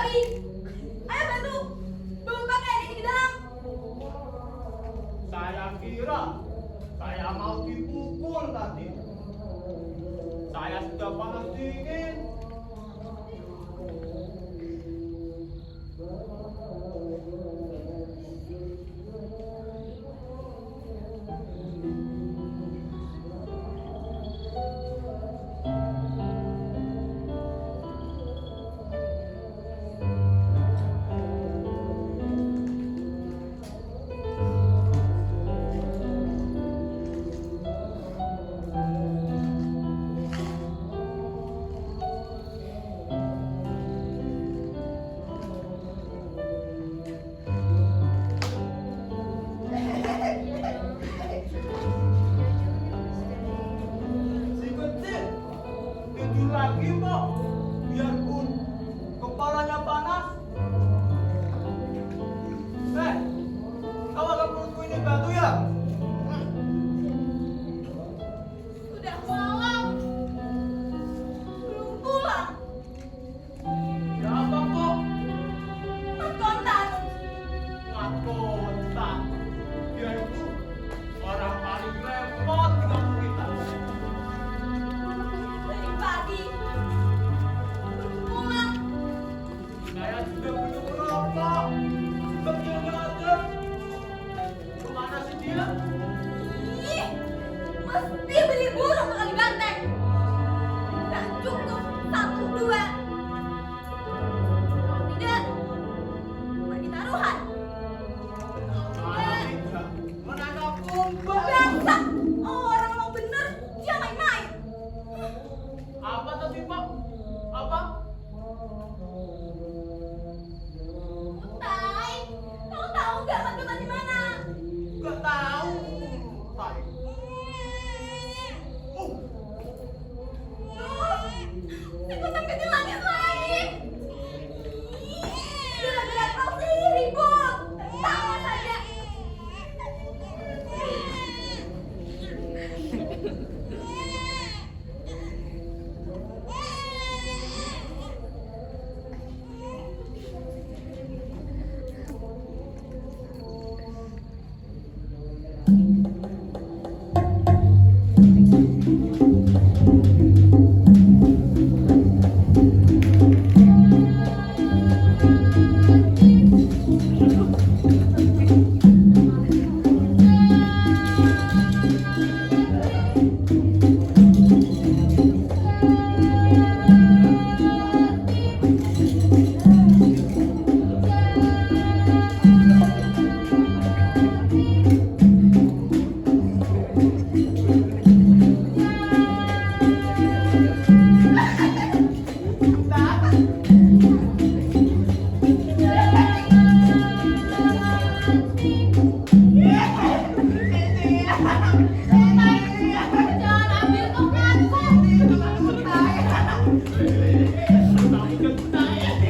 babi. Ayo bantu. Bawa pakaian ini ke dalam. Saya kira saya mau dipukul tadi. Saya sudah panas dingin. Si kecil tidur lagi Pak, biarpun kepalanya panas. Kau agak perutku ini batu ya? Sudah malam. Belum pulang. Ya apa kok? Mas kontan. Kontak. Dia itu orang paling repot di kampung kita. Dari pagi. Belum pulang. Saya juga belum merokok. Begini aja. Kemana sih dia? Ih, mesti beli burung kali banteng. Gak cukup 1, 2. Kalau tidak, pergi taruhan. Mana tidak? Menanam kumbang. Bangsa, orang mau bener, dia main-main. Apa tadi Pak? Apa? Utai, kamu tahu nggak Mas Kontan di mana? Gak tahu. Tai. Si Kontan kecil lagi main. Gara-gara kau sih ribut. Tanya saja. Jangan ambil tongkatku.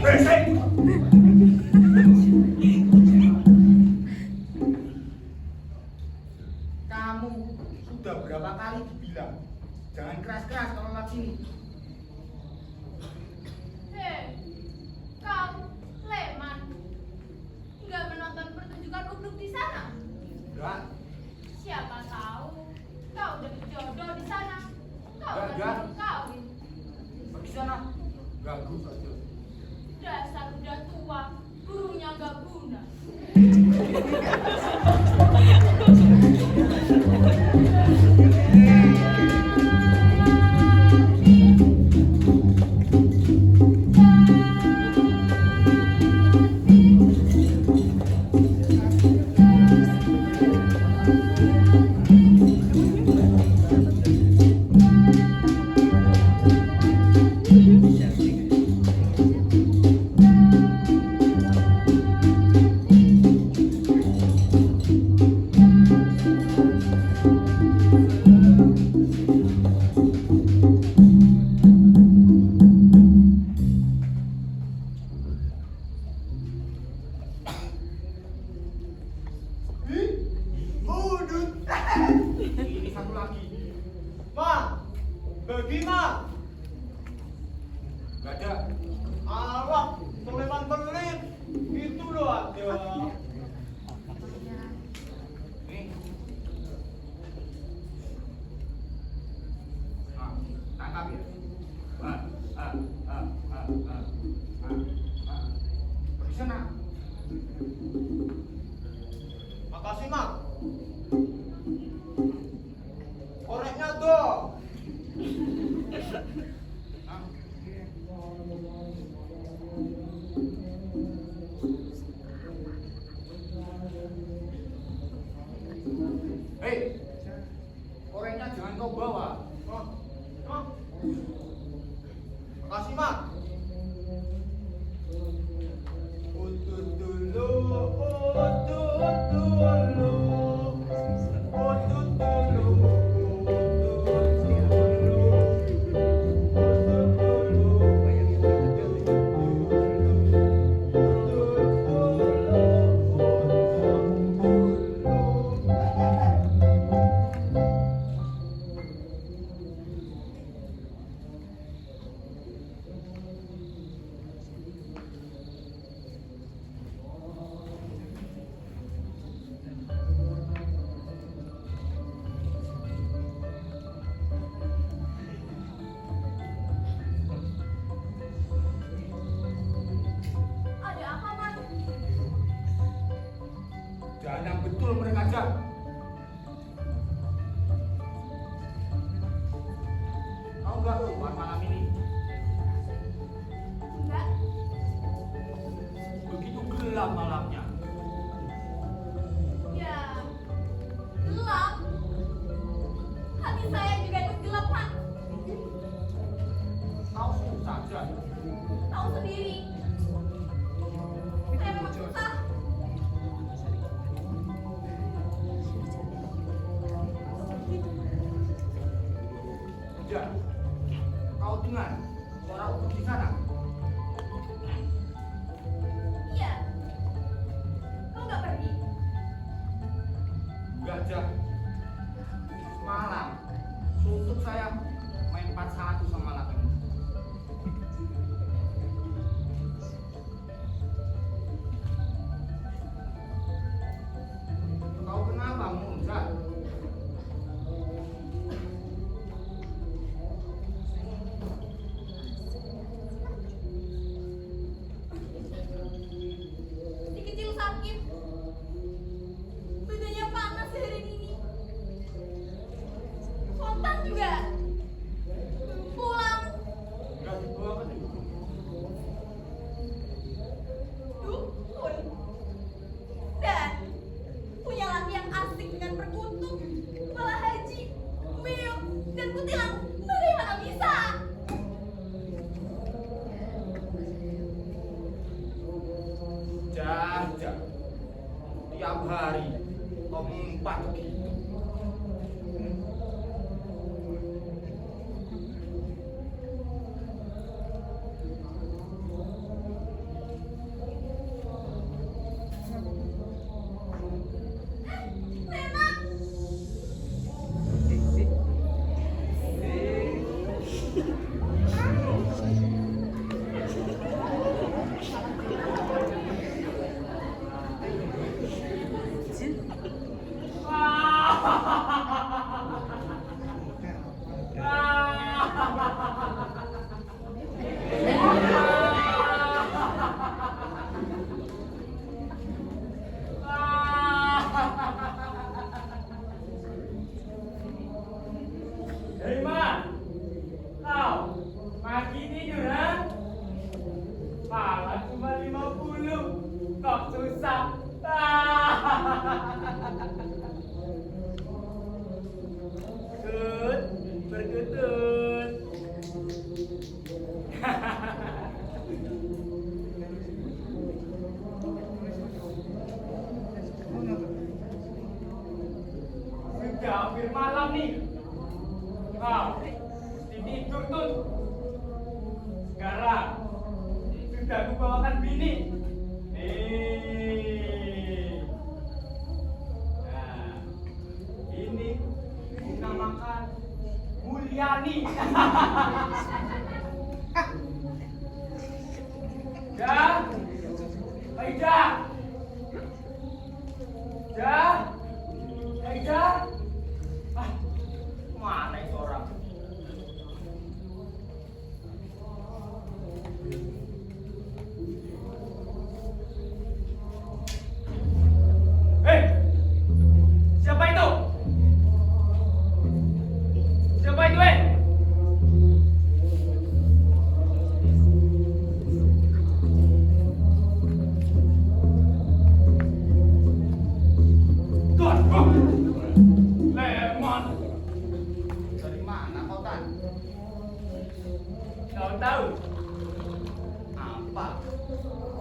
Berisik. Kamu sudah berapa kali dibilang jangan keras-keras kalau lewat sini. Hei, kau Leman, nggak menonton pertunjukan ludruk di sana? Enggak. Siapa tahu kau dapet jodoh di sana. Kau Enggak. baru kawin. Pergi sana. Ganggu saja. Dasar udah tua, burungnya nggak guna. aja. Kau nggak keluar malam ini? Enggak. Begitu gelap malamnya. Ya, gelap. Hati saya juga ikut gelap, Pak. Kau sebut saja. Tahu sendiri. Saya memang susah. Udah. Kau dengar suara uduk di sana? Iya. Kau nggak pergi? Enggak, Jak. Semalam, suntuk saya main 4-1 sama laki. Kau kenapa muncrat? Si kecil sakit. Badannya panas hari ini. Sultan juga belum pulang. Enggak dibawa ke sini. Dukun. Dan punya laki yang asik dengan perkutut, kepala haji, meo, dan kutilang. Bagaimana bisa? Jak. Tiap hari kau mengumpat gitu. Memang Hei, kau masih tidur, ha? Malah cuma 50, kok susah? Berkutut. Sudah hampir malam nih. Kau mesti tidur tuh. Sekarang sudah aku bawakan bini. Nih. Nah, ini dinamakan Mulyani. Ya, Aida. Ya, Aida. Ah, mana itu orang? Hei, siapa itu? Siapa itu, Tuan, lemon. Dari mana kau, Tan? Kau tahu? Apa?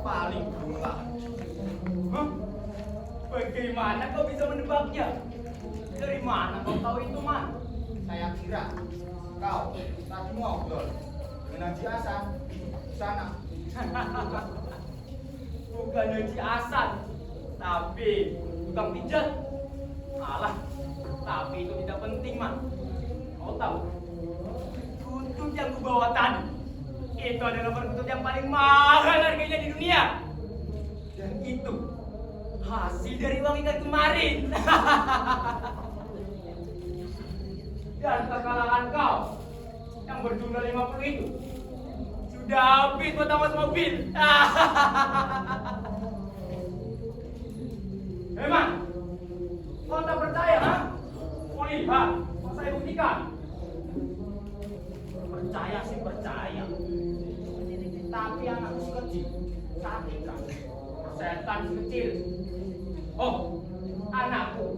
Paling berulah. Hah? Bagaimana kau bisa menebaknya? Dari mana kau tahu itu, Man? Saya kira kau tadi ngobrol dengan Haji Hasan di sana. Bukan Haji Hasan, tapi tukang pijat. Alah, tapi itu tidak penting, Man. Kau tahu, kutub yang kubawa tadi itu adalah perkutut yang paling mahal harganya di dunia. Dan itu hasil dari uang ikan kemarin. Dan kekalahan kau yang berjumlah 50 itu sudah habis buat mas mobil. Memang buktikan. Percaya sih percaya. Tapi anak si kecil, Satika, Setan si kecil. Oh, anakku.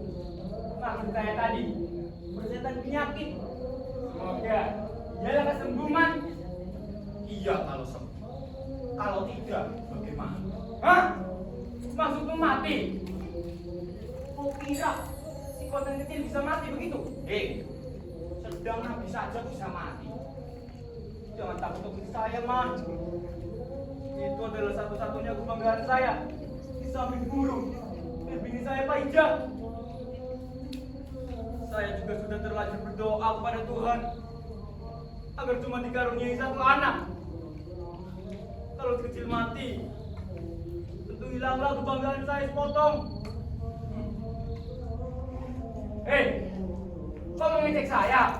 Maksud saya tadi, persetan penyakit. Semoga ialah kesembuhan. iya kalau sembuh. Kalau tidak, bagaimana? Hah? Maksudmu mati? Kau kira si konten kecil bisa mati begitu? Sedang nabi saja bisa mati. Jangan takut-takut saya, Man. Itu adalah satu-satunya kebanggaan saya. Di samping burung dan bini saya Paijah. Saya juga sudah terlanjur berdoa kepada Tuhan agar cuma dikaruniai satu anak. Kalau si kecil mati, tentu hilanglah kebanggaan saya sepotong. Kau mengejek saya?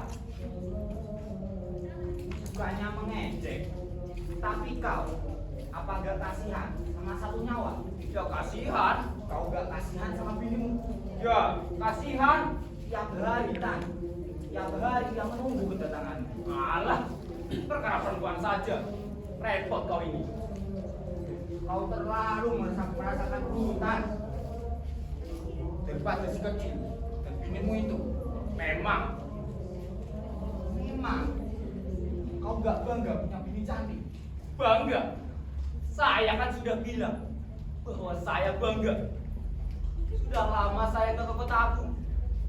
Bukannya mengejek. Tapi kau, apa gak kasihan sama satu nyawa? Ya kasihan. Kau gak kasihan sama binimu? Ya kasihan. Tiap hari, Tan. Tiap hari dia menunggu kedatangan. Alah, perkara perempuan saja. Repot kau ini. Kau terlalu merasakan hutan. Daripada si kecil dan binimu itu. Memang. Kau gak bangga punya bini cantik? Bangga? Saya kan sudah bilang bahwa saya bangga. Sudah lama saya ke kota Agung.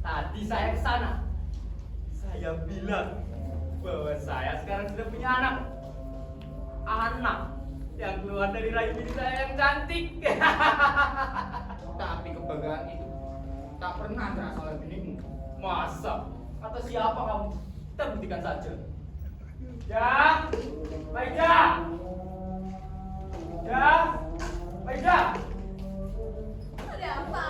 Tadi saya ke sana. Saya bilang bahwa saya sekarang sudah punya anak. Anak yang keluar dari rahim bini saya yang cantik. Tapi kebanggaan itu tak pernah terasa oleh binimu. Masa? Kata siapa kamu? Kita buktikan saja. Ya, Paijah. Ya, Paijah. Ada apa?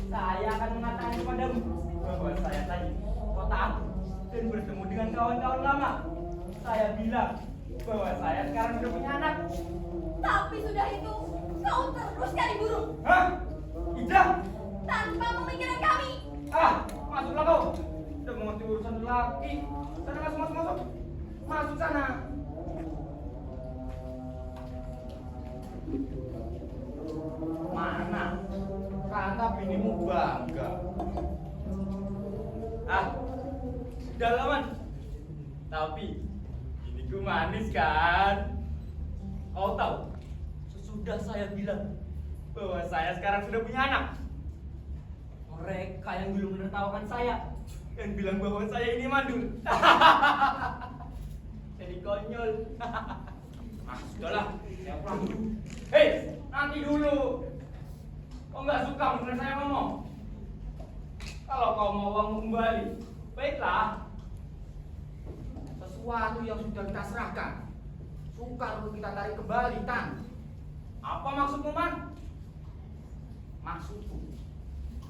Saya akan mengatakan kepadamu bahwa saya tadi kota Agung dan bertemu dengan kawan-kawan lama. Saya bilang bahwa saya sekarang sudah punya anak. Tapi sudah itu, kau terus cari burung Hah? Ijah? tanpa memikirkan kami. Masuklah kau. Sudah mengerti urusan laki. Sana masuk. Masuk sana. Mana? Kata binimu bangga. Sudah lama. Tapi biniku manis kan? Kau tahu, sesudah saya bilang bahwa saya sekarang sudah punya anak, mereka yang dulu menertawakan saya dan bilang bahwa saya ini mandul. Jadi konyol. Sudahlah, saya pulang dulu. Nanti dulu. Kau nggak suka mendengar saya ngomong? Kalau kau mau uang kembali, baiklah. Sesuatu yang sudah kita serahkan, sukar untuk kita tarik kembali, Tan. Apa maksudmu, Man? Maksudku,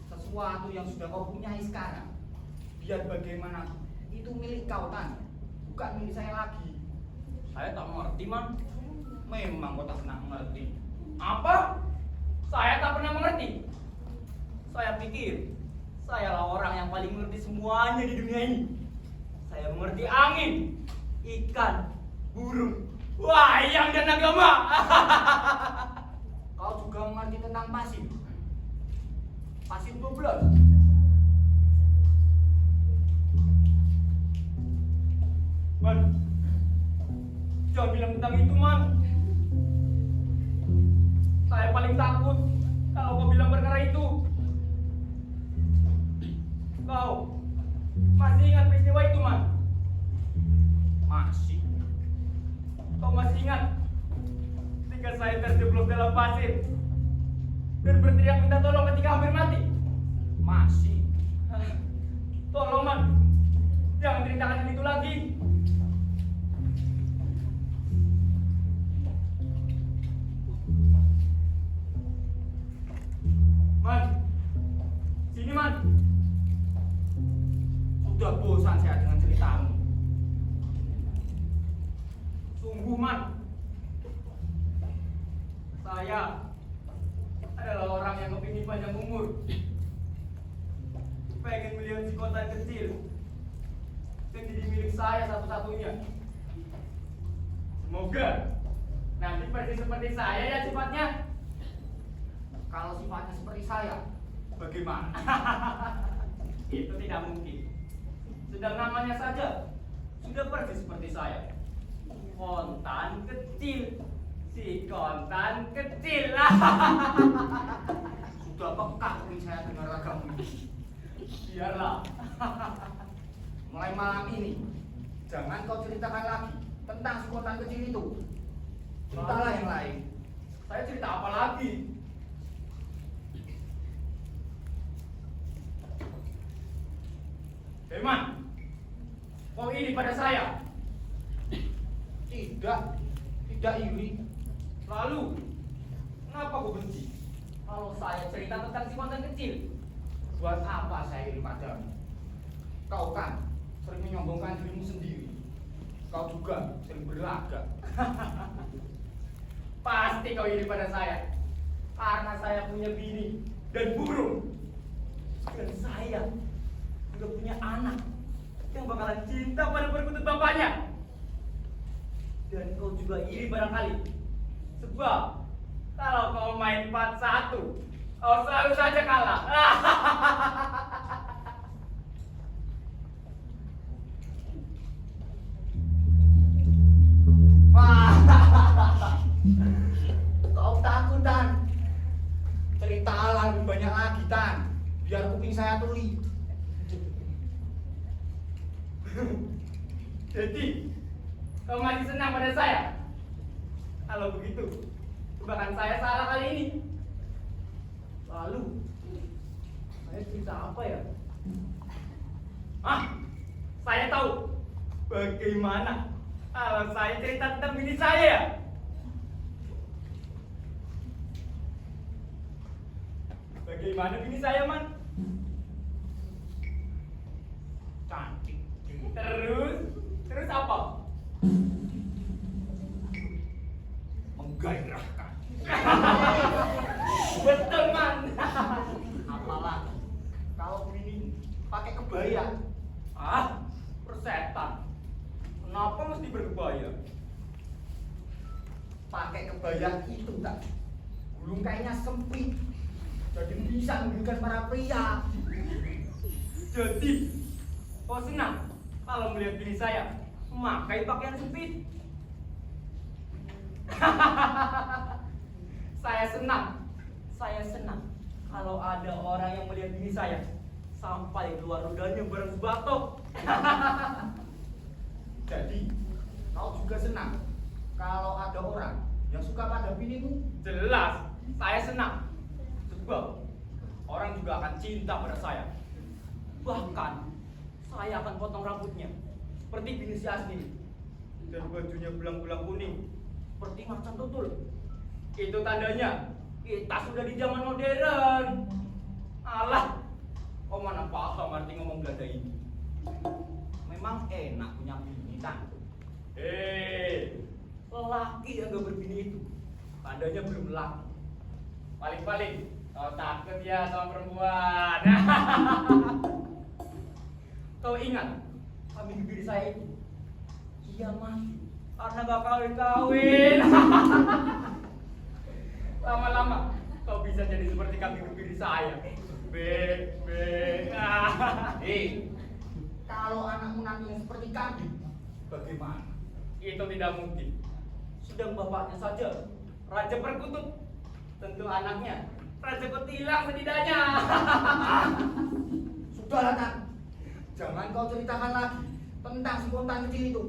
sesuatu yang sudah kau punyai sekarang, biar bagaimana itu milik kau, Tan, bukan milik saya lagi. Saya tak mengerti, Man. Memang kau tak pernah mengerti. Apa? Saya tak pernah mengerti. Saya pikir sayalah orang yang paling mengerti semuanya di dunia ini. Saya mengerti angin, ikan, burung, wayang dan agama. Kau juga mengerti tentang pasir. Pasir 12. Man, jangan bilang tentang itu, Man. Saya paling takut kalau kau bilang perkara itu. Kau masih ingat peristiwa itu, Man? Masih. Kau masih ingat ketika saya terjeblos dalam pasir dan berteriak minta tolong ketika hampir mati? Masih. Tolong, Man, jangan ceritakan itu lagi. Man, sini, Man. Sudah bosan saya dengan ceritamu. Sungguh, Man. Saya adalah orang yang kepingin panjang umur. pengen melihat si kontan kecil yang jadi milik saya satu-satunya. Semoga nanti persis seperti saya ya sifatnya. Kalau sifatnya seperti saya, bagaimana? Itu tidak mungkin. Sudah namanya saja sudah persis seperti saya. Kontan kecil, si kontan kecil. Sudah peka nih saya dengar ragamu. Biarlah. Mulai malam ini, jangan kau ceritakan lagi tentang si kontan kecil itu. Ceritalah yang lain. Saya cerita apa lagi? Firman, kau iri pada saya. Tidak iri. Lalu, kenapa kau benci? Kalau saya cerita tentang si kontan kecil, Buat apa saya iri padamu? Kau kan sering menyombongkan dirimu sendiri. Kau juga sering berlagak. pasti kau iri pada saya. Karena saya punya bini dan burung. Dan saya juga punya anak yang bakalan cinta pada perkutut bapaknya. Dan kau juga iri barangkali. Sebab kalau kau main 4-1, kau selalu saja kalah. Kau takut, Tan? Ceritalah lebih banyak lagi, Tan. Biar kuping saya tuli. Jadi, kau masih senang pada saya? Kalau begitu, tebakan saya salah kali ini. Lalu, saya cerita apa ya? Saya tahu. Bagaimana kalau saya cerita tentang bini saya? Bagaimana bini saya, Man? Cantik. Terus apa? Menggairahkan. Betul, Man. Apalagi kalau bini pakai kebaya. Persetan. Kenapa mesti berkebaya? Pakai kebaya itu, tak? Gulung kainnya sempit. Jadi bisa menggiurkan para pria. Jadi, kau senang kalau melihat bini saya memakai pakaian sempit? Saya senang kalau ada orang yang melihat bini saya sampai keluar ludahnya bareng sebatok. Jadi, kau juga senang kalau ada orang yang suka pada binimu? Jelas, saya senang. Sebab orang juga akan cinta pada saya. Bahkan, saya akan potong rambutnya seperti bini si Asni. Dan bajunya belang-belang kuning seperti macan tutul. Itu tandanya kita sudah di zaman modern. Alah, kau mana paham arti ngomong Belanda ini? Memang enak punya bini, Tan. Lelaki yang gak berbini itu tandanya belum laki. Paling-paling kau takut ya sama perempuan. Kau ingat kami bibir saya itu? Iya, mati karena gak kawin-kawin. Lama-lama kau bisa jadi seperti kami bibir saya. Kalau anakmu nantinya seperti kambing, bagaimana? Itu tidak mungkin. Sudah bapaknya saja raja perkutut, tentu anaknya raja kutilang setidaknya. Sudahlah, Tan. Jangan kau ceritakan lagi tentang si kontan kecil itu.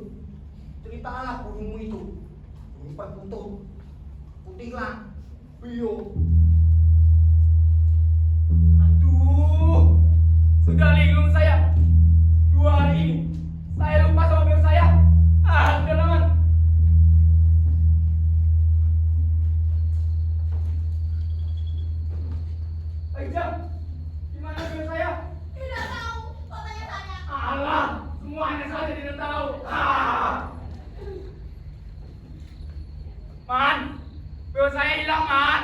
Ceritalah burungmu itu. Burung perkutut, kutilang, bio. Aduh, sudah linglung saya. 2 hari ini saya lupa sama bio saya. Udah lama. Jam, gimana bio saya? Tidak tahu, kok tanya-tanya. Alah, semuanya saja tidak tahu. Man, bio saya hilang, Man.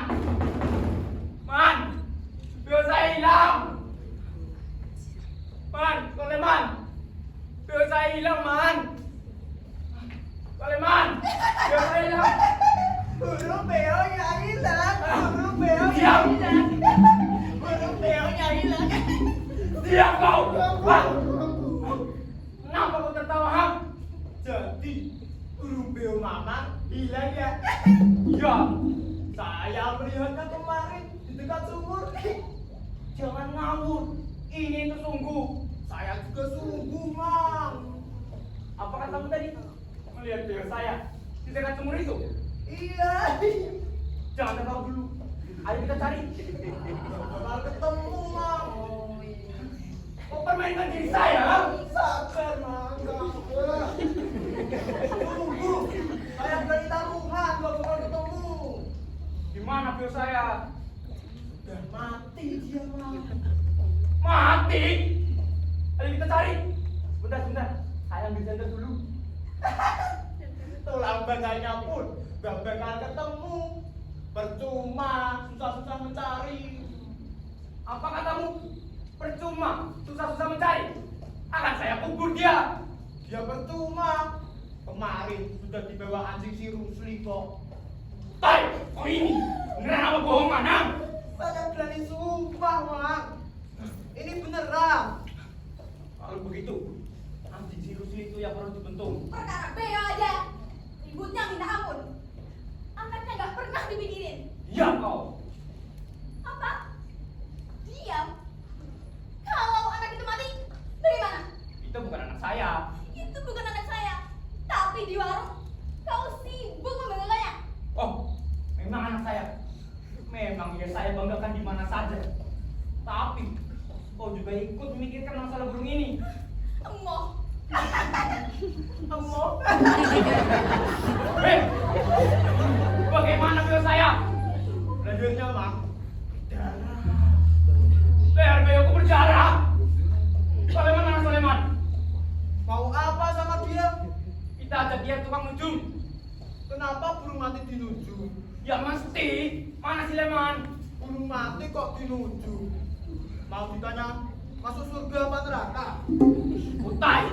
Man, bio saya hilang. Man, Soleman. Pil saya hilang, Man. Soleman, pil saya hilang. Burung beonya hilang. Burung beonya Diam. hilang. Burung beonya hilang. Diam kau. Hah? Kenapa kau tertawa, ha? Jadi burung beo mama hilang ya. Ya, Saya melihatnya kemarin di dekat sumur. jangan ngawur. Ini itu sungguh. Saya juga sungguh, Mang. Apa katamu tadi? Melihat pil saya di dekat sumur itu. Iya. Jangan tertawa dulu. Ayo kita cari. Bakal ketemu, Mang. Kau permainkan diri saya, ha? Sabar, Mang. Sabar. Tunggu. Saya dari taruhan, gak bakal ketemu. Di mana pil saya? Udah mati dia, Mang. Mati. Ayo kita cari. Sebentar. Saya ambil senter dulu. Tulang baganya pun gak bakal ketemu. Percuma, susah-susah mencari. Apa katamu? Percuma, susah-susah mencari. Akan saya kubur dia. Dia percuma. Kemarin sudah dibawa anjing si Rusli kok. Tai, kau ini beneran apa bohongan, ha? Saya berani sumpah, Mang. Ini beneran. Kalau begitu, anjing si Rusli itu yang harus dibentung. Perkara beo aja. Ributnya minta ampun. Anaknya nggak pernah dipikirin. Diam kau. Apa? Diam. Kalau anak itu mati, bagaimana? Itu bukan anak saya. Itu bukan anak saya. Tapi di warung, kau sibuk membelanya. Oh, memang anak saya. Memang ya saya banggakan di mana saja. Tapi kau juga ikut memikirkan masalah burung ini. Emoh. Emoh. Hei, bagaimana pil saya? Lanjutnya, Mang. Leher beoku berdarah. Soleman mana Soleman? Mau apa sama dia? Kita ajak dia tukang nujum. Kenapa burung mati dinuju? Ya mesti. Mana si Leman? Burung mati kok dinuju? Mau ditanya masuk surga apa neraka? Utai,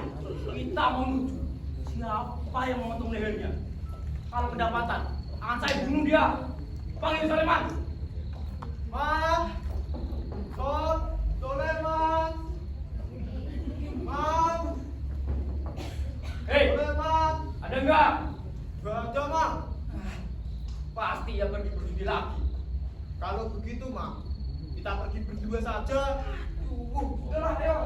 kita mau nuju. Siapa yang memotong lehernya? Kalau kedapatan, akan saya bunuh dia. Panggil Soleman. Mang, Soleman, Mang, Hei, Soleman. ada enggak? Gak ada, Mang. Pasti ya pergi berjudi lagi. Kalau begitu, Mang, kita pergi berdua saja. Udah, ayo.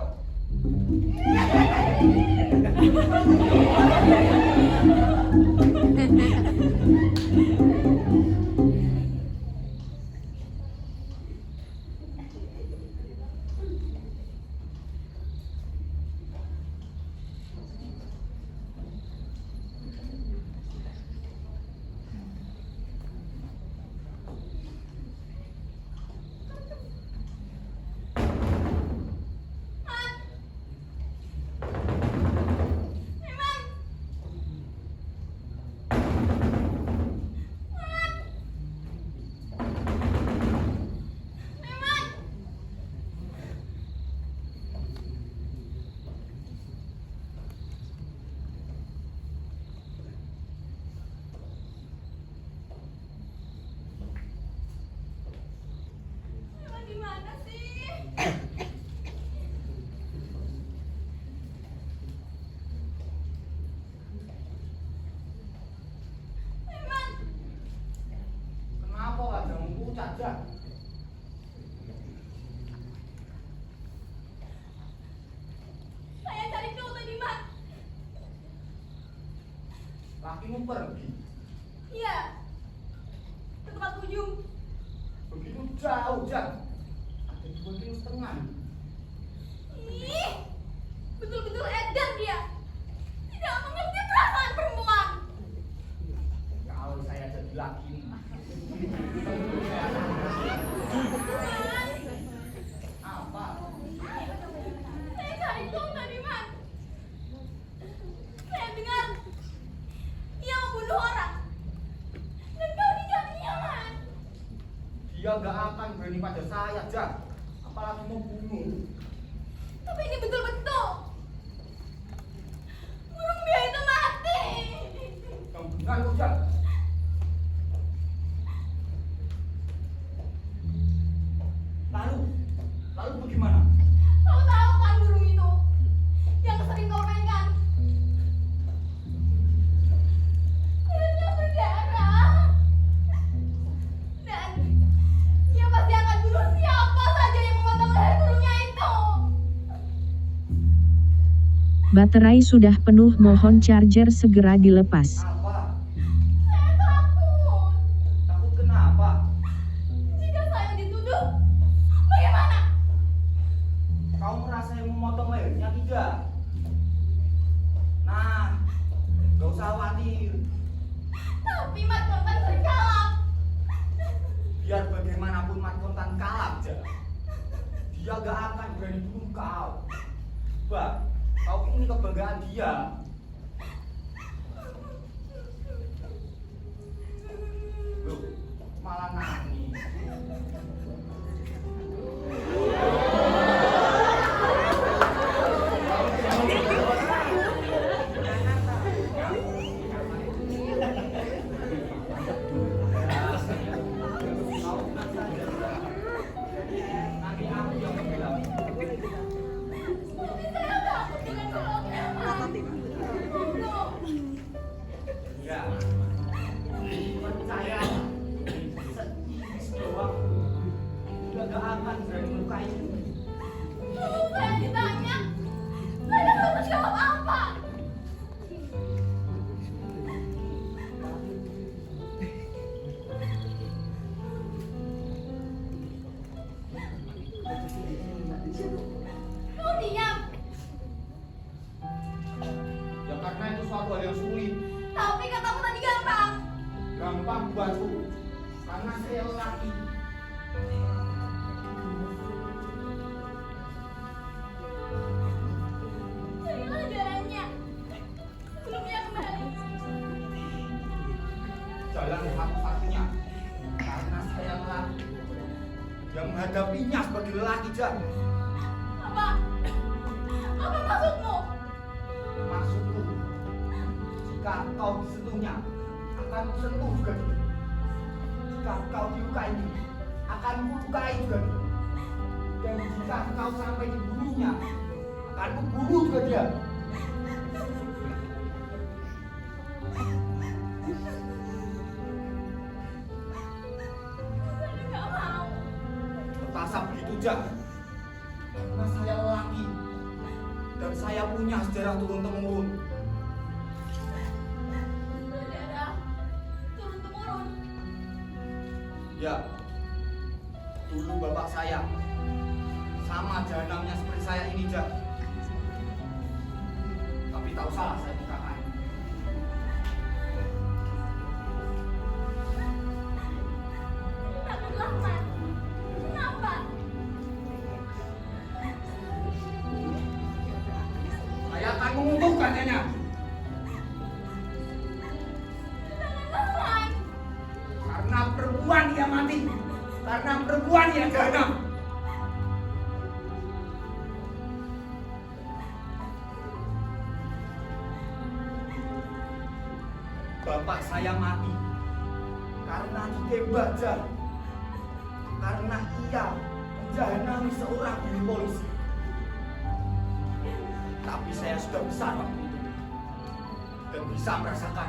saja. Saya cari kau tadi, Mak. Lakimu pergi. Iya. Ke tempat ujung. Begitu jauh, Jan. Ada 2,5 kilo. Ih, betul-betul edan dia. Tidak mengerti perasaan perempuan. Kalau saya jadi laki, apa? Saya cari kau tadi, Mak. Saya dengar dia membunuh orang. Dan kau nikahinya, Mak. Dia gak akan berani pada saya, Jan. Apalagi membunuh. Tapi ini betul-betul. Burung dia itu mati. Yang benar kok, Jang. Lalu bagaimana? Kau tahu kan burung itu yang sering kau mainkan? Kulitnya berdarah. Dan dia pasti akan bunuh siapa saja yang memotong leher burungnya itu. Baterai sudah penuh, mohon charger segera dilepas. Apa? Saya takut. Takut kenapa? Jika saya dituduh, bagaimana? Kau merasa yang memotong lehernya tidak? Nah, gak usah khawatir. Tapi Mat Kontan sering kalah. Biar bagaimanapun Mat Kontan kalah, Jang. Dia gak akan berani bunuh kau. Bah, kau ini kebanggaan dia. Loh, malah nangis. Nanti aku yang membela. Tapi saya takut dengan golongnya, Mat. Tunggu. Ya, percaya. Sedikit doang. Dia gak akan berani melukai. Kalau saya ditanya, saya harus jawab apa? Kau diam. Ya karena itu suatu hal yang sulit. Tapi katamu tadi gampang. Gampang buatku. Karena saya lelaki. Berilah jalannya. Sebelumnya kembali. Jalan satu-satunya. Karena saya lelaki. Yang menghadapinya sebagai lelaki, Jang. Apa? Apa maksudmu? Maksudku, jika kau disentuhnya, akan kusentuh juga dia. Jika kau dilukai, akan kulukai juga dia. Dan jika kau sampai dibunuhnya, akan kubunuh juga dia. Saya nggak mau. Terpaksa begitu, Jang. Karena saya lelaki. Dan saya punya sejarah turun-temurun. Saudara, turun-temurun. Ya, dulu bapak saya sama jahanamnya seperti saya ini, Jak. Tapi tahu salah saya dikatakan. Takutlah, Mat. Kenapa? Saya akan menguntungkannya. Janganlah, Mat. Karena perempuan dia mati. Karena perempuan dia jahanam. Bapak saya mati karena ditembak, Jak. Karena ia menjahanami seorang guru polisi. Tapi saya sudah besar waktu itu dan bisa merasakan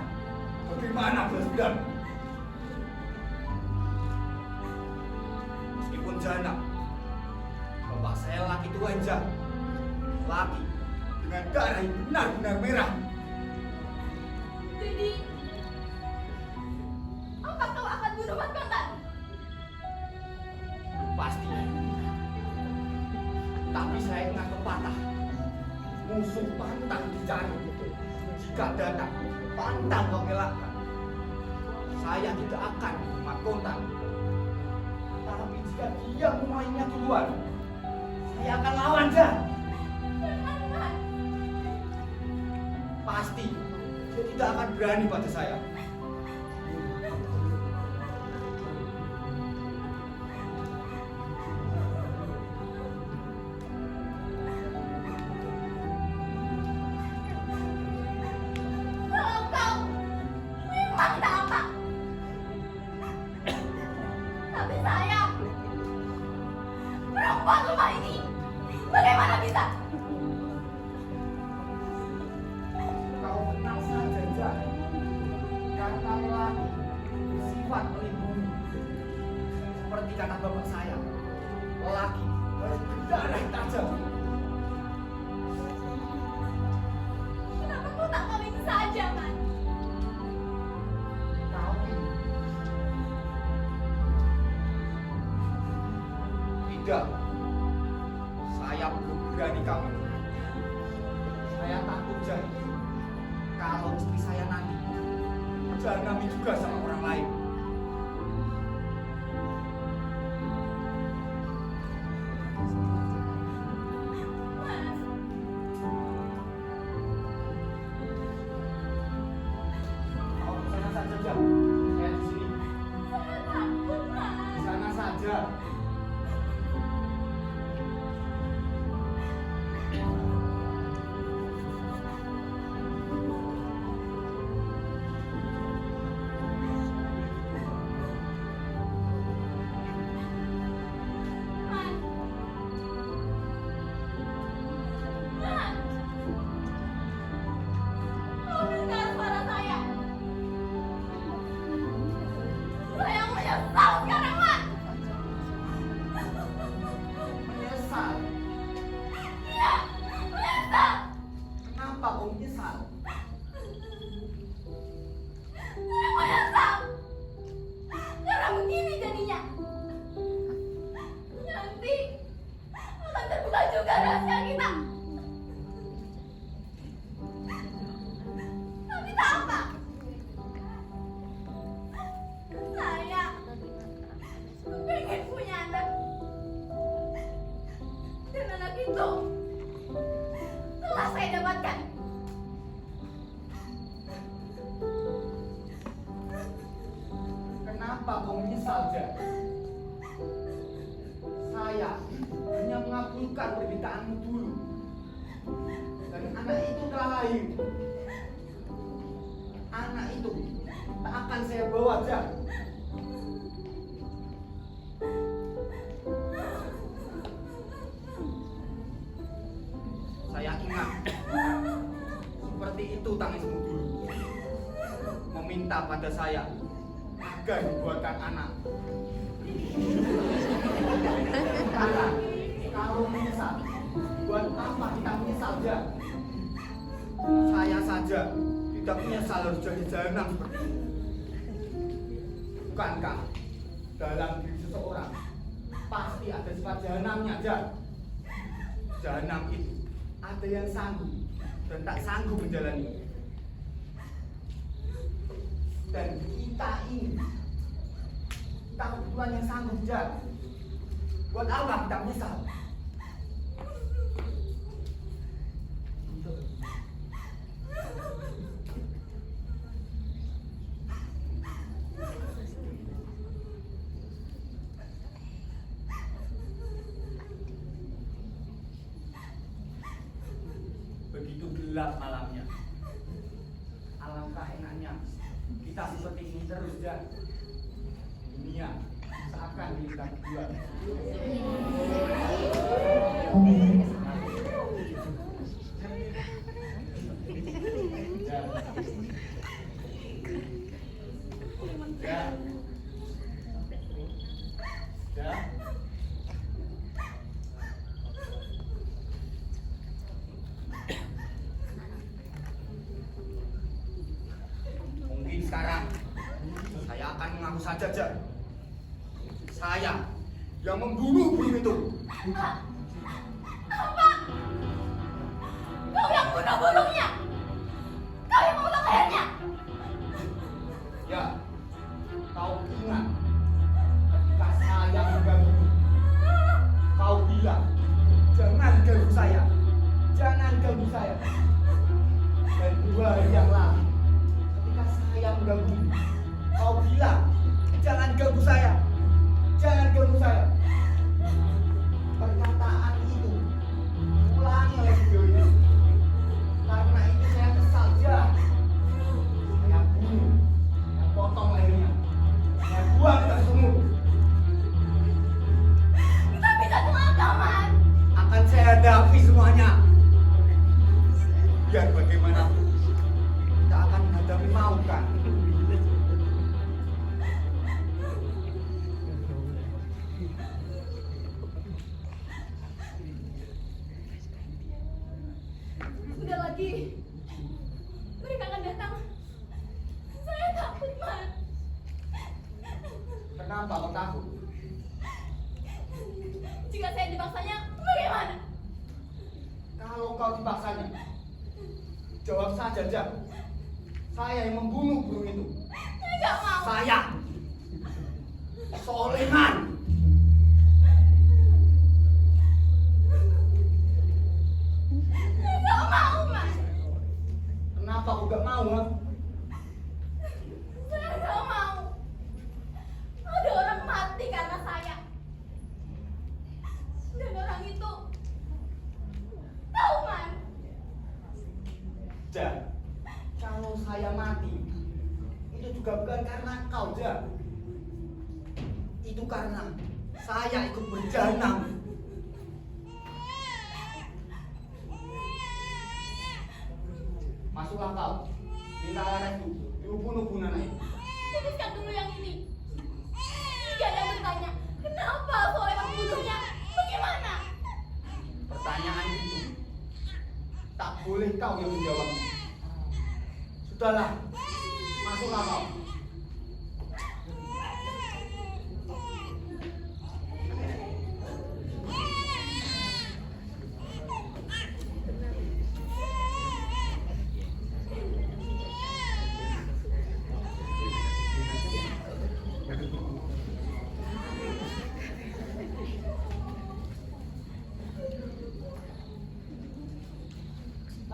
bagaimana balas dendam. Meskipun jahanam, bapak saya laki tua, Jak. Laki dengan darah yang benar-benar merah. Jadi, apa kau akan bunuh Mat Kontan? Pasti. Tapi saya ingat pepatah. Musuh pantang dicari. Jika datang, pantang kau elakkan. Saya tidak akan Mat Kontan. Tapi jika dia memulainya duluan, saya akan lawan, Jak. Jangan, Mat. Pasti dia tidak akan berani pada saya. bisa. Kau tenang saja, Jah. Karena lelaki bersifat melindungi. Seperti kata bapak saya, lelaki harus berdarah tajam. Kenapa kau tak kawin saja, Man? Kawin? Tidak. Saya belum berani kawin. Saya takut, Jah. Kalau istri saya nanti berjanami juga sama orang lain. Mas, Kau ke sana saja, Jah. Saya di sini. saya takut, Mas. Di sana saja. Man. Man. Kau dengar suara saya? Saya menyesal sekarang, Man. Menyesal. Iya, menyesal. Kenapa kau menyesal? Saya menyesal. Karena begini jadinya. Nanti akan terbuka juga rahasia kita. Tapi tak apa. Saya pengen punya anak. Dan anak itu telah saya dapatkan. Kenapa kau menyesal, Jah? Saya hanya mengabulkan permintaanmu dulu. Dan anak itu telah lahir. Anak itu tak akan saya bawa, Jah. Saya ingat seperti itu tangismu dulu. Meminta pada saya agar dibuatkan anak. Sekarang kalau menyesal, buat apa kita menyesal, Jah? Saya saja tidak menyesal harus jadi jahanam seperti ini. Bukankah dalam diri seseorang pasti ada sifat jahanamnya, Jah? Jahanam itu ada yang sanggup dan tak sanggup menjalani. Dan kita ini, kita kebetulan yang sanggup, Jah. Buat apa kita menyesal? Begitu gelap malamnya. Alangkah enaknya kita seperti ini terus, Jah. Dunia seakan milik kita berdua. Jah. Jah. Jah. Mungkin sekarang saya akan mengaku saja, Jah. Saya yang membunuh burung itu. Apa? Kau yang bunuh burungnya? Kau yang memotong lehernya? Ya, kau ingat ketika saya mengganggu, kau bilang, jangan ganggu saya, jangan ganggu saya. Dan 2 hari yang lalu, ketika saya mengganggu, kau bilang, jangan ganggu saya, jangan ganggu saya. Perkataan itu ulangi oleh video ini. Karena itu saya kesal, Jah. lagi. Mereka akan datang. Saya takut, Man. Kenapa kau takut? Jika saya dipaksanya, bagaimana? Kalau kau dipaksanya, jawab saja, Jak. Saya yang membunuh burung itu. Saya nggak mau. Saya, Soleman. Saya nggak mau, Man. Kenapa kau gak mau? Ha? Saya nggak mau. Ada orang mati karena saya. Dan orang itu tahu, Man. Jak, kalau saya mati, itu juga bukan karena kau, Jak. Itu karena saya ikut berjalan. Masuklah kau. Minta restu. Dibunuh-bunuh itu. Putuskan dulu yang ini. Jika ada yang bertanya, kenapa Soleman membunuhnya? Bagaimana? Pertanyaan itu tak boleh kau yang menjawabnya. Sudahlah, masuklah kau.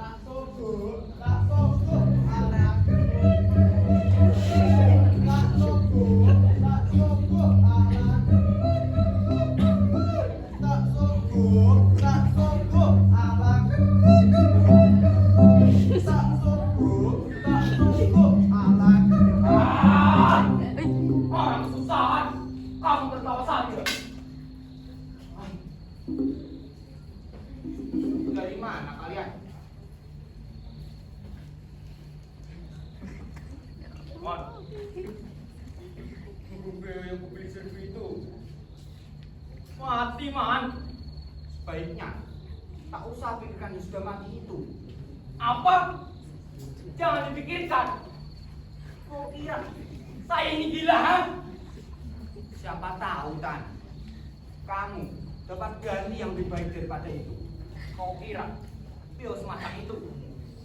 Tak sungguh anak. Tak sungguh anak. Tak sungguh anak. Tak sungguh anak. Orang kesusahan, kamu tertawa saja. Dari mana kalian? Man, mobil yang kubeli servis itu mati, Man. Sebaiknya tak usah pikirkan yang sudah mati itu. Apa? Jangan dipikirkan. Kau kira saya ini gila, ha? Siapa tahu, Tan, kamu dapat ganti yang lebih baik daripada itu. Kau kira Pio semacam itu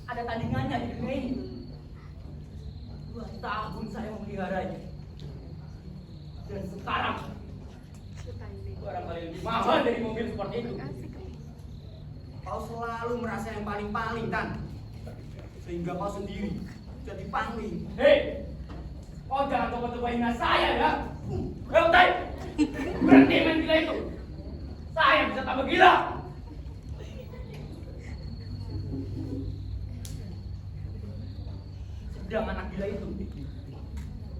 ada tandingannya di dunia ini? 2 tahun saya memeliharanya. Dan sekarang barangkali lebih mahal dari mobil seperti itu. Kau selalu merasa yang paling-paling, Tan. Sehingga kau sendiri jadi pangling. Hei, kau jangan coba-coba hina saya ya. Kau tahu, berhenti main gila itu. Saya bisa tambah gila. Sedang anak gila itu,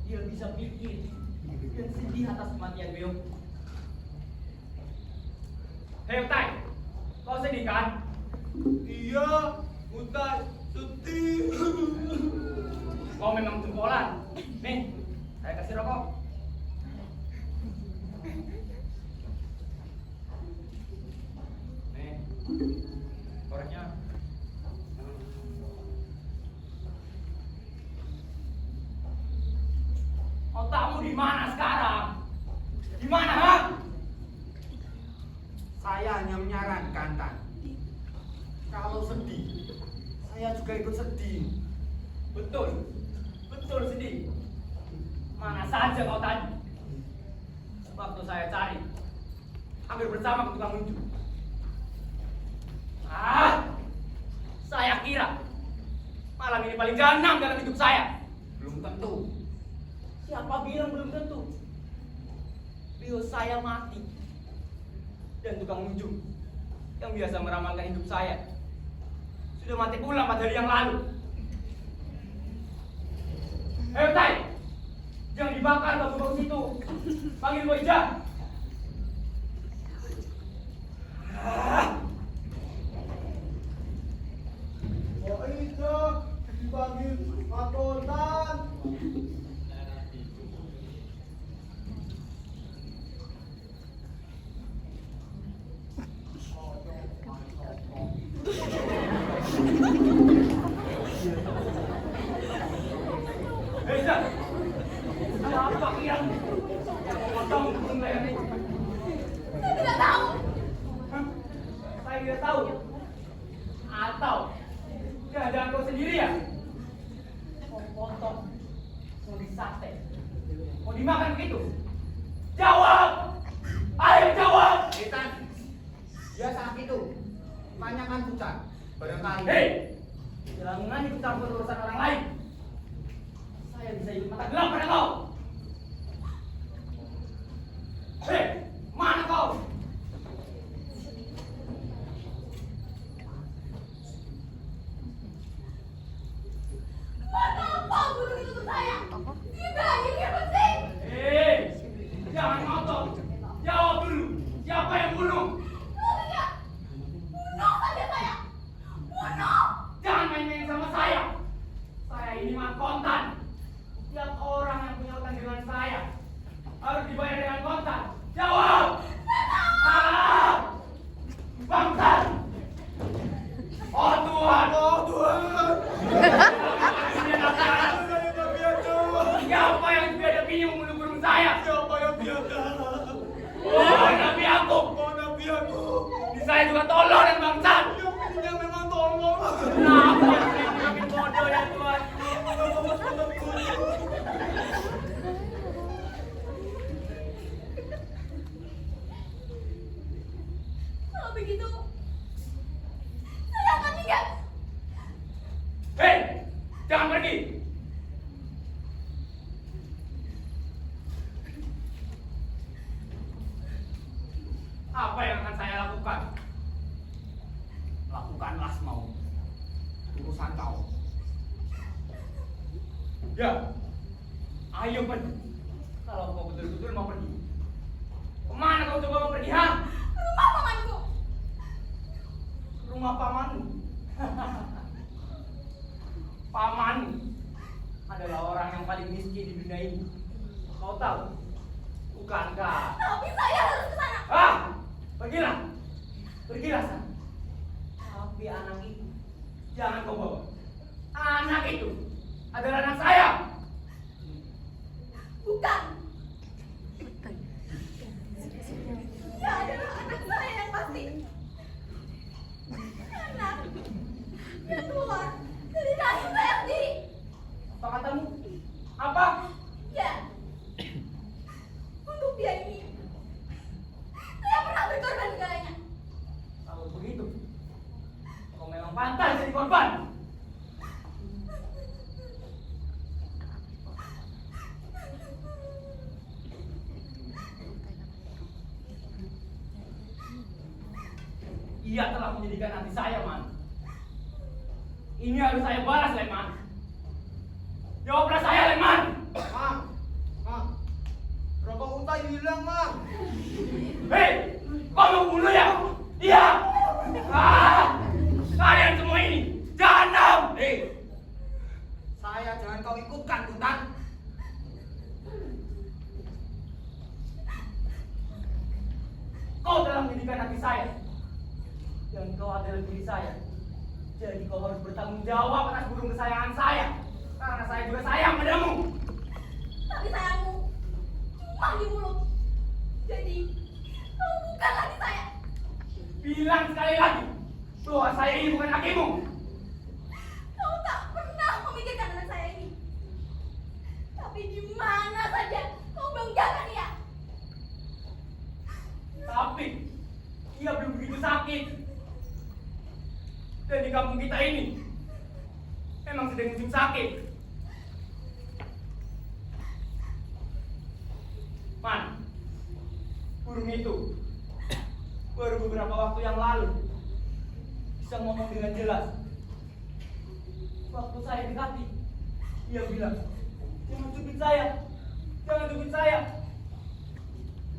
dia bisa pikir dan sedih atas kematian Beo. Hei Utai, kau sedih kan? Iya, Utai sedih. Kau memang jempolan. Nih, saya kasih rokok. Nih, koreknya. Otakmu di mana sekarang? Di mana, ha? Saya hanya menyarankan, Tan. Kalau sedih, saya juga ikut sedih. Betul, betul sedih. Mana saja kau tadi? Waktu saya cari, hampir bersama tukang unjuk. Saya kira malam ini paling jahanam dalam hidup saya. Belum tentu. Siapa bilang belum tentu? Bio saya mati. Dan tukang unjuk yang biasa meramalkan hidup saya sudah mati pula 4 hari yang lalu. Hei Tai, jangan dibakar batu-batu situ. Panggil Boija. Oh iya, dipanggil Makotan. Barangkali. Hei, jangan ikut campur urusan orang lain. Saya bisa ikut mata gelap pada kau. Hei, mana kau? Kenapa burung itu untuk saya? Tidak ingin dia mati. Hei, jangan ngotot. Jawab dulu, siapa yang bunuh? Tidak. Bunuh saja saya. Bunuh. Jangan main-main sama saya. Saya ini mah kontan. Setiap orang yang punya utang dengan saya harus dibayar dengan kontan. Jawab. Ah, bangsat. Oh Tuhan, Oh Tuhan. siapa yang biadab-biadab membunuh burung saya? Siapa yang biadab? Oh, Nabi aku. Oh Nabi aku. Di saya juga tolol dan bangsat. Yang memang tolong. Kenapa saya makin bodoh ya Tuhan? Kalau begitu, saya akan tinggal. Hei, jangan pergi. Apa yang akan saya lakukan? Lakukanlah semau. Urusan kau. Ya, ayo pergi. Kalau kau betul-betul mau pergi, kemana kau coba mau pergi, ha? Rumah pamanku. Rumah pamanmu. Pamanmu adalah orang yang paling miskin di dunia ini. Kau tahu? Bukankah? Tapi saya harus ke sana. Ah, pergilah, pergilah sana. Tapi anak itu jangan kau bawa. Anak itu adalah anak saya. Bukan. Dia adalah anak saya yang pasti. Anak yang keluar dari rahim saya sendiri. Apa katamu? Apa? Ya. Untuk dia ini, saya pernah berkorban segalanya. Kalau begitu, kau memang pantas jadi korban. Ia telah menyedihkan hati saya, Man. Ini harus saya balas, Leman. Jawablah saya, Leman. Mang. Mang. Rokok unta hilang, Mang. Hei, kau mau bunuh ya? Iya. Ah, kalian semua ini jahanam. Hei, saya jangan kau ikutkan, Kuntan. Kau telah menyedihkan hati saya. Dan kau adalah diri saya. Jadi kau harus bertanggung jawab atas burung kesayangan saya. Karena saya juga sayang padamu. Tapi sayangmu cuma di mulut. Jadi, kamu bukan lagi saya. Bilang sekali lagi bahwa saya ini bukan hakimu. Kau tak pernah memikirkan anak saya ini. Tapi di mana saja kau banggakan dia. Tapi ia belum begitu sakit. Dan di kampung kita ini memang sedang musim sakit. Man, burung itu baru beberapa waktu yang lalu bisa ngomong dengan jelas. Waktu saya dekati, ia bilang, jangan cubit saya, jangan cubit saya.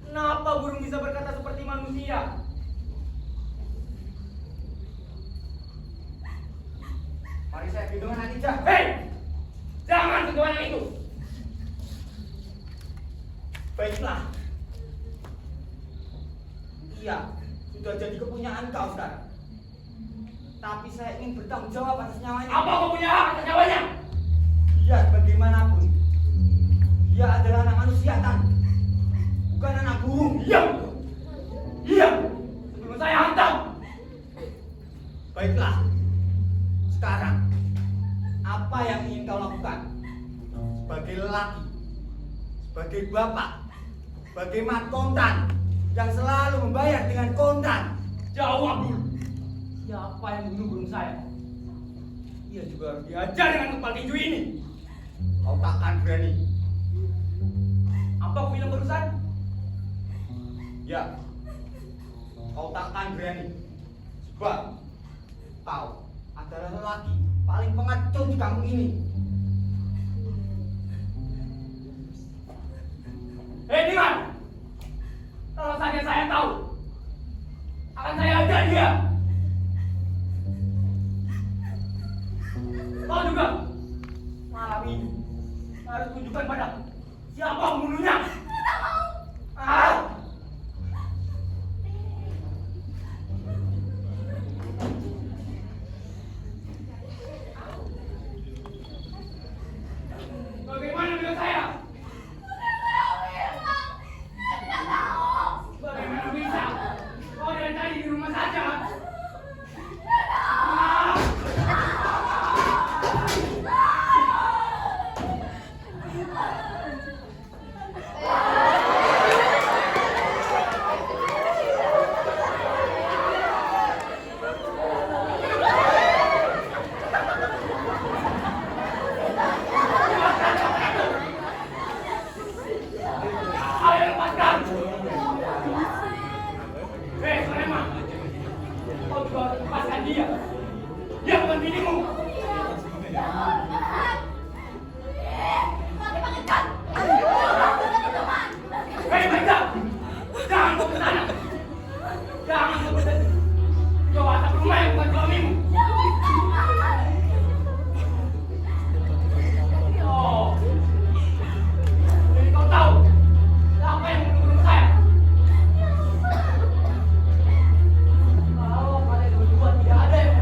Kenapa burung bisa berkata seperti manusia? Mari saya hitung anak Ija. Hei! Jangan sentuh anak itu! Baiklah. Iya, sudah jadi kepunyaan kau sekarang. Tapi saya ingin bertanggung jawab atas nyawanya. Apa kau punya hak atas nyawanya? Dia bagaimanapun, dia adalah anak manusia, Tan. Bukan anak burung. Iya! Iya! Sebelum saya hantam! Baiklah. Sekarang, apa yang ingin kau lakukan? Sebagai lelaki, sebagai bapak, sebagai mat kontan yang selalu membayar dengan kontan. Jawab dulu! Siapa yang membunuh burung saya? Ia juga harus diajar dengan kepala tinju ini. Kau takkan berani. Apa aku bilang barusan? Ya, kau takkan berani. Sebab kau adalah lelaki paling pengecut di kampung ini. Hei Diman, kalau saja saya tahu, akan saya ajar dia. Kau juga, malam ini harus tunjukkan padaku siapa pembunuhnya. Ah! Bagaimana dengan saya? Bagaimana bisa? Kau dari tadi di rumah saja. Ah! Ayo lepaskan! Hei Sulaiman, kau juga harus lepaskan dia. Dia bukan binimu. Hei Baita, jangan kau ke sana. Jangan kau berhenti. Kau atap rumah yang bukan suamimu. Oh, jadi kau tahu siapa yang membunuh saya? Kalau kalian berdua tidak ada yang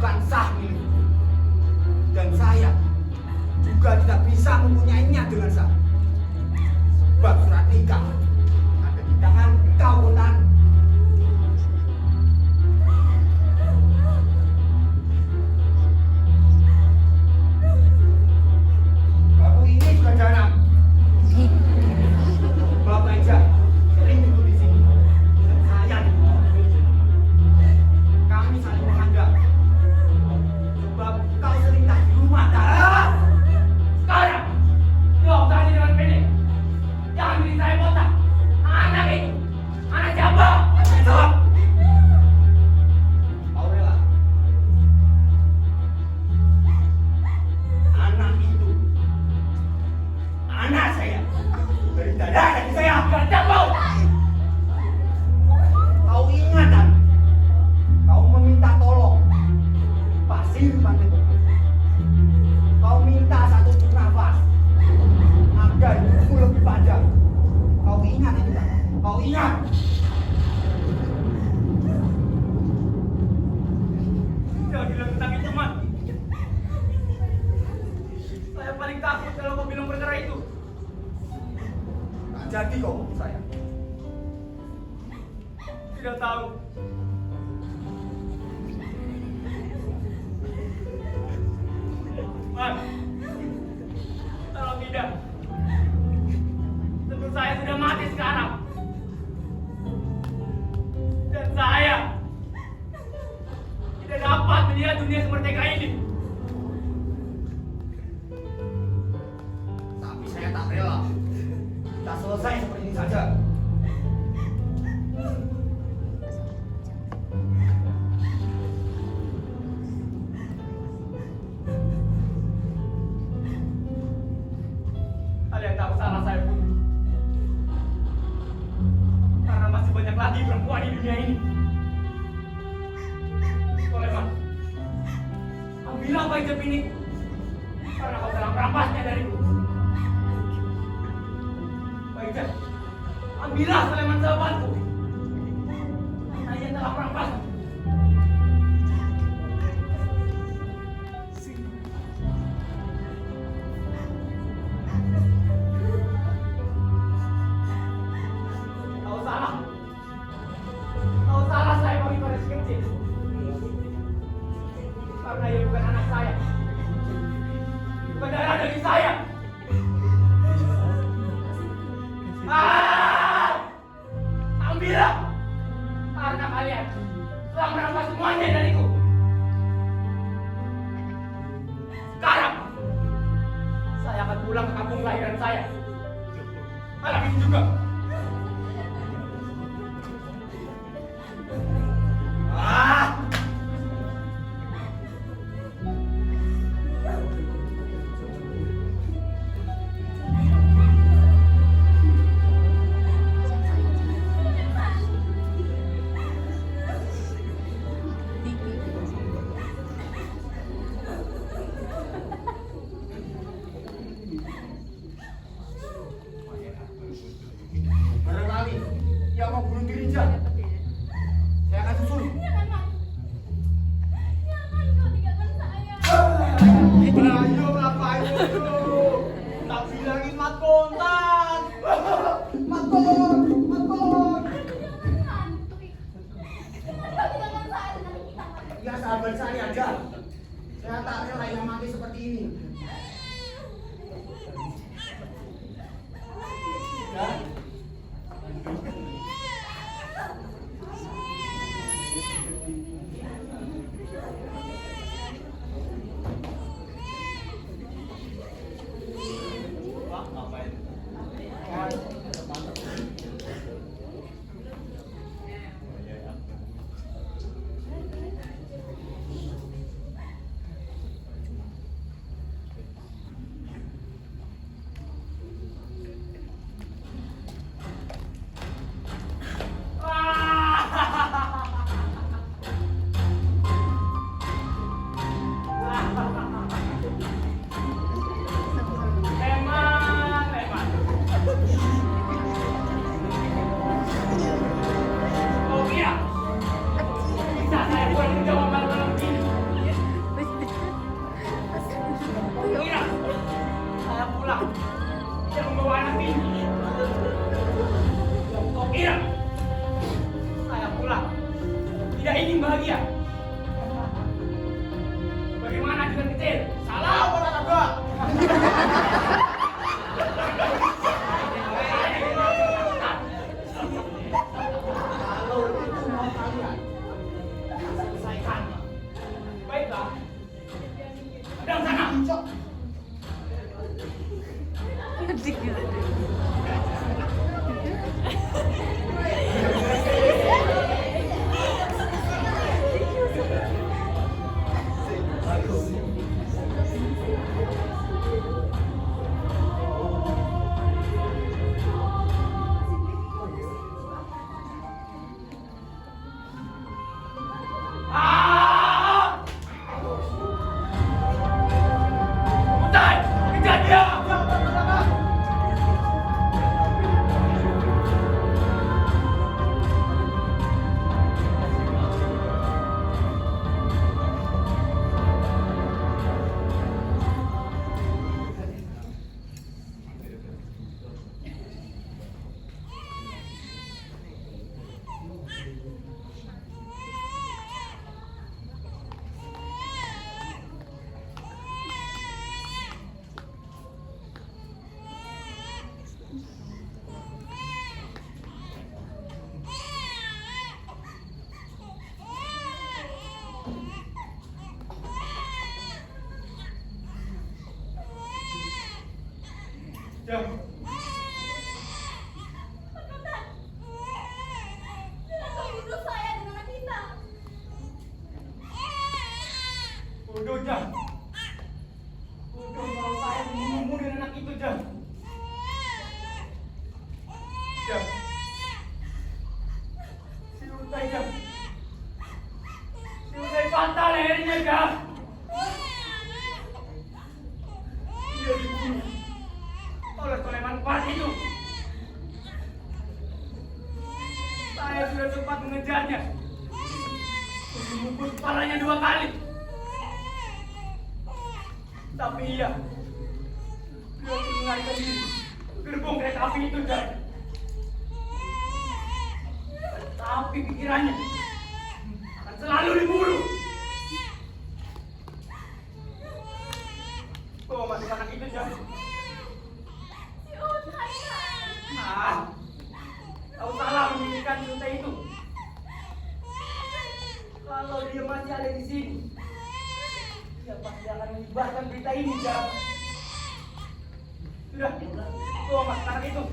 bukan sah milikku. Dan saya juga tidak bisa mempunyainya dengan sah. Sebab surat nikah ada di tangan kau, Kontan. Baru ini sudah jalan. Bapak aja sering duduk di sini. Dan saya duduk. Kami saling menganggap. Sebab kau sering tak di rumah, tak? Sekarang, jawab tadi dengan pendek. Jangan bikin saya botak. Anak itu, anak siapa? Jawab. Aurela. Anak itu anak saya. Dari dada kaki saya. Gajah kau. Kau ingat kan? Kau meminta tolong pasir pantai. Kau minta satu nafas agar hidupmu lebih panjang. Kau ingat itu kan? Kau ingat? Jangan bilang tentang itu, Man. Saya paling takut kalau kau bilang perkara itu. Tak jadi kau bunuh saya. Tidak tahu. Man, kalau tidak, tentu saya sudah mati sekarang. Dan saya tidak dapat melihat dunia semerdeka ini. Tapi saya tak rela. Kita selesai seperti ini saja. Kalian tahu salah saya pun. Karena masih banyak lagi perempuan di dunia ini. Soleman, ambillah bayi jep ini. Karena kau telah merampasnya dariku. Bayi jep, ambillah Soleman sahabatku. Saya telah merampas. Kau salah. Kau salah saya bagi pada si kecil. Karena ia bukan anak saya. Bukan darah dari saya. Ambillah. Karena kalian telah merampas semuanya dariku. Sekarang saya akan pulang ke kampung kelahiran saya. Malam ini juga. Barangkali ia mau bunuh diri saja. Saya akan susul. Jangan, Man. Jangan kau tinggalkan saya. Ayo ngapain dulu? Tak bilangin Mat Kontan. Mat Kon. Jangan, Man. Jangan kau tinggalkan saya dengan kita, Man. Ya sahabat saya aja. Saya tak rela ia mati seperti ini. Ya. kita. Hadang sana. Ah! Hutan! Kejar dia! Jam. Makontan, jangan kau bunuh saya dengan anak kita. Bodoh, Jam. Bodoh kalau saya membunuhmu dengan anak itu, Jam. Jam. Si Utai, Jam. Si Utai patah lehernya, Jam. Dia dibunuh oleh Soleman Pas itu. Saya sudah sempat mengejarnya, memukul kepalanya 2 kali. Tapi ia melarikan diri ke gerbong kereta api itu, Jam. Tapi pikirannya akan selalu dibunuh. Bawa masuk anak itu, Jam. Si Utai, Kak. Ah, kau salah memikirkan cerita itu. Kalau dia masih ada di sini, dia pasti akan menyebarkan berita ini, Jam. Sudah, bawa masuk anak itu.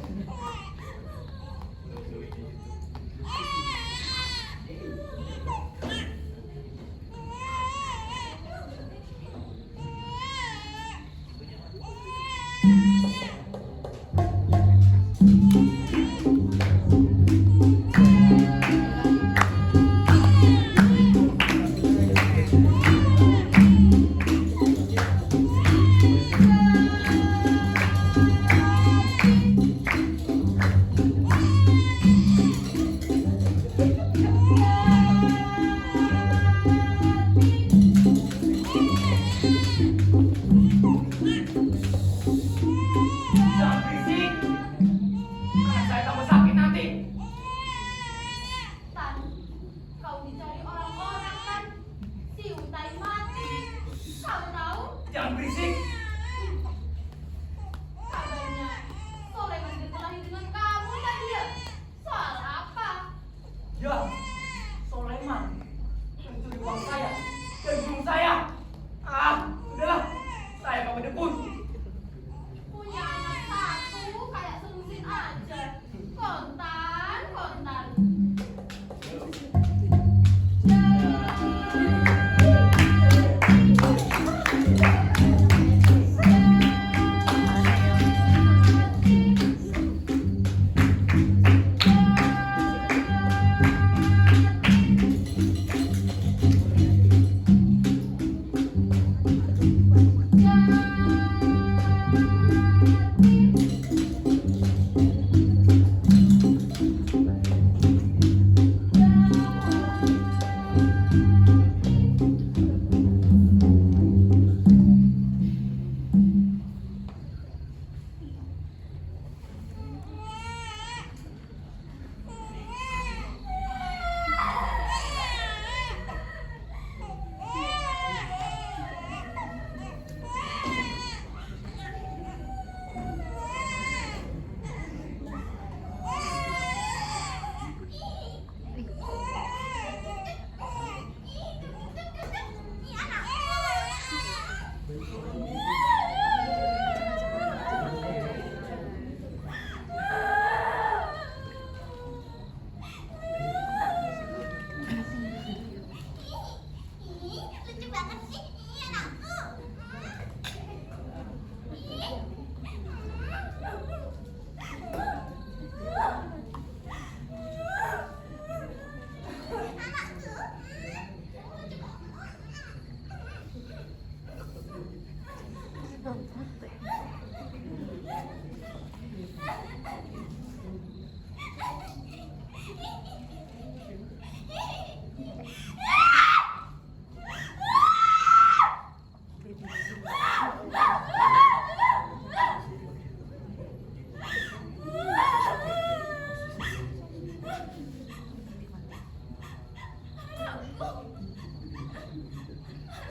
lucu banget sih. Ih, anakku.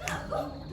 Anakku.